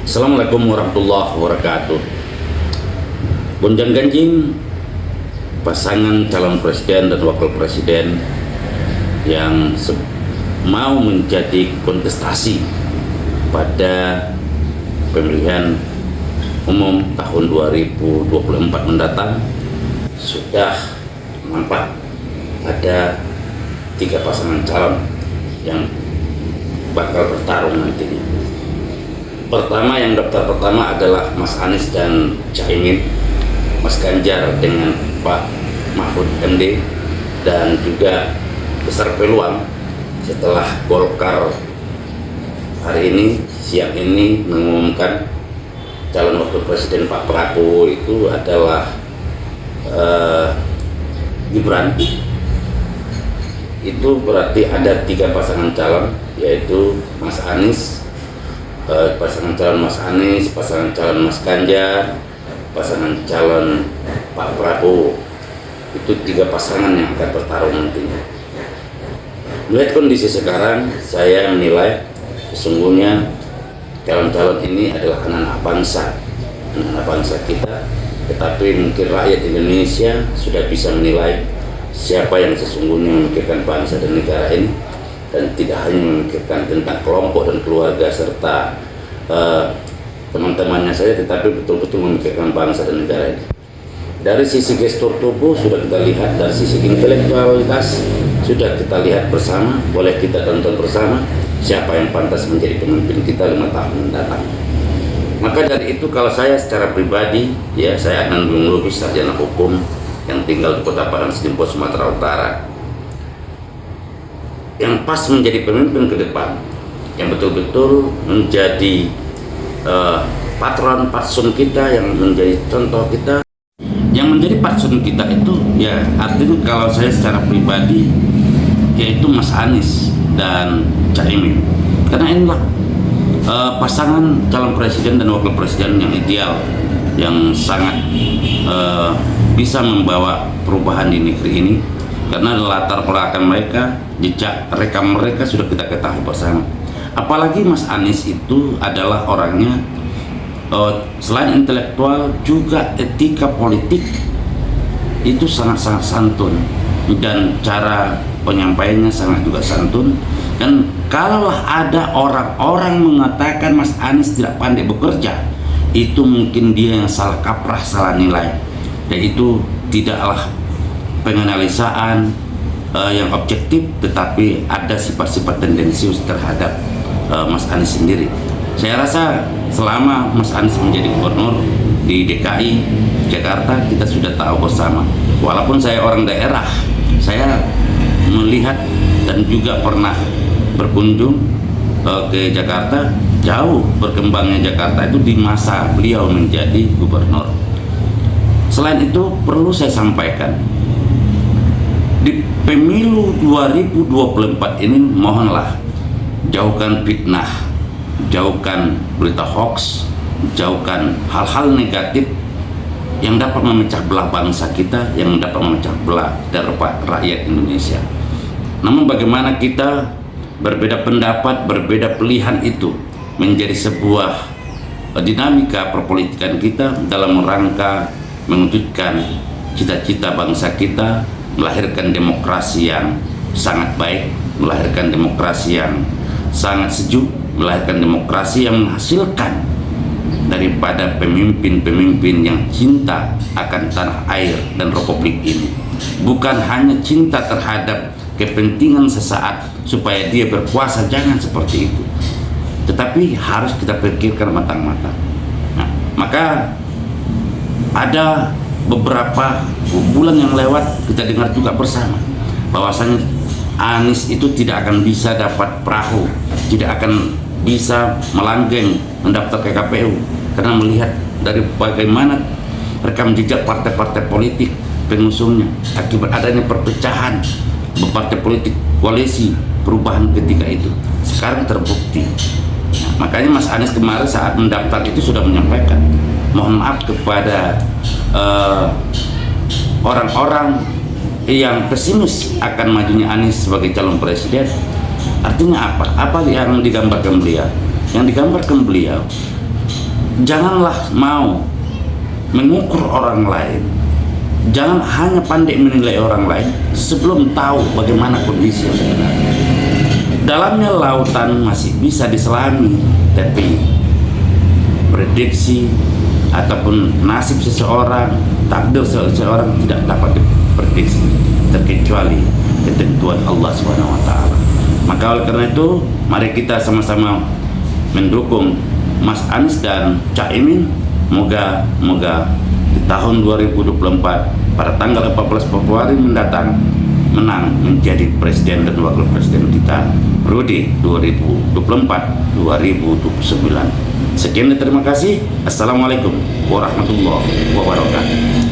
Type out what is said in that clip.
Assalamualaikum warahmatullahi wabarakatuh. Gonjang ganjing pasangan calon presiden dan wakil presiden yang mau menjadi kontestasi pada pemilihan umum tahun 2024 mendatang sudah nampak ada 3 pasangan calon yang bakal bertarung nantinya. Pertama, yang daftar pertama adalah Mas Anies dan Caimin, Mas Ganjar dengan Pak Mahfud MD, dan juga besar peluang setelah Golkar hari ini siang ini mengumumkan calon wakil presiden Pak Prabowo itu adalah Gibran. Itu berarti ada 3 pasangan calon, yaitu Mas Anies, pasangan calon Mas Anies, pasangan calon Mas Ganjar, pasangan calon Pak Prabowo. Itu 3 pasangan yang akan bertarung nantinya. Melihat kondisi sekarang, saya menilai sesungguhnya calon-calon ini adalah anak-anak bangsa kita, tetapi mungkin rakyat Indonesia sudah bisa menilai siapa yang sesungguhnya memikirkan bangsa dan negara ini, dan tidak hanya memikirkan tentang kelompok dan keluarga serta teman-temannya saja, tetapi betul-betul memikirkan bangsa dan negara ini. Dari sisi gestur tubuh sudah kita lihat, dari sisi intelektualitas sudah kita lihat bersama, boleh kita tonton bersama siapa yang pantas menjadi pemimpin kita 5 tahun mendatang. Maka dari itu, kalau saya secara pribadi, ya, saya Adnan Bung Lubis, sarjana hukum yang tinggal di Kota Padang Sidimpo, Sumatera Utara, yang pas menjadi pemimpin ke depan, yang betul-betul menjadi patron patsum kita, yang menjadi contoh kita. Yang menjadi patsum kita itu, ya, artinya kalau saya secara pribadi, yaitu Mas Anies dan Caimin, karena inilah pasangan calon presiden dan wakil presiden yang ideal, yang sangat bisa membawa perubahan di negeri ini, karena latar belakang mereka, jejak rekam mereka sudah kita ketahui bersama. Apalagi Mas Anies itu adalah orangnya selain intelektual juga etika politik itu sangat-sangat santun, dan cara penyampaiannya sangat juga santun. Dan kalaulah ada orang-orang mengatakan Mas Anies tidak pandai bekerja, itu mungkin dia yang salah kaprah, salah nilai, dan itu tidaklah penganalisaan yang objektif, tetapi ada sifat-sifat tendensius terhadap Mas Anies sendiri. Saya rasa selama Mas Anies menjadi gubernur di DKI Jakarta, kita sudah tahu bersama. Walaupun saya orang daerah, saya melihat dan juga pernah berkunjung ke Jakarta, jauh berkembangnya Jakarta itu di masa beliau menjadi gubernur. Selain itu, perlu saya sampaikan, di pemilu 2024 ini mohonlah jauhkan fitnah, jauhkan berita hoax, jauhkan hal-hal negatif yang dapat memecah belah bangsa kita, yang dapat memecah belah dari rakyat Indonesia. Namun bagaimana kita berbeda pendapat, berbeda pilihan itu menjadi sebuah dinamika perpolitikan kita dalam rangka mewujudkan cita-cita bangsa kita, melahirkan demokrasi yang sangat baik, melahirkan demokrasi yang sangat sejuk, melahirkan demokrasi yang menghasilkan daripada pemimpin-pemimpin yang cinta akan tanah air dan republik ini. Bukan hanya cinta terhadap kepentingan sesaat supaya dia berkuasa, jangan seperti itu, tetapi harus kita pikirkan matang-matang. Nah, maka ada beberapa bulan yang lewat kita dengar juga bersama bahwasanya Anies itu tidak akan bisa dapat perahu, tidak akan bisa melanggeng mendaftar ke KPU, karena melihat dari bagaimana rekam jejak partai-partai politik pengusungnya akibat adanya perpecahan partai politik koalisi perubahan ketika itu sekarang terbukti. Nah, makanya Mas Anies kemarin saat mendaftar itu sudah menyampaikan mohon maaf kepada orang-orang yang pesimis akan majunya Anies sebagai calon presiden. Artinya apa? Apa yang digambarkan beliau? Yang digambarkan beliau janganlah mau mengukur orang lain. Jangan hanya pandai menilai orang lain sebelum tahu bagaimana kondisi yang sebenarnya. Dalamnya lautan masih bisa diselami, tapi prediksi ataupun nasib seseorang, takdir seseorang tidak dapat diprediksi terkecuali ketentuan Allah SWT. Maka oleh karena itu, mari kita sama-sama mendukung Mas Anies dan Cak Imin. Moga di tahun 2024 pada tanggal 14 Februari mendatang menang menjadi presiden dan wakil presiden kita periode 2024-2029. Sekian dan terima kasih. Assalamualaikum warahmatullahi wabarakatuh.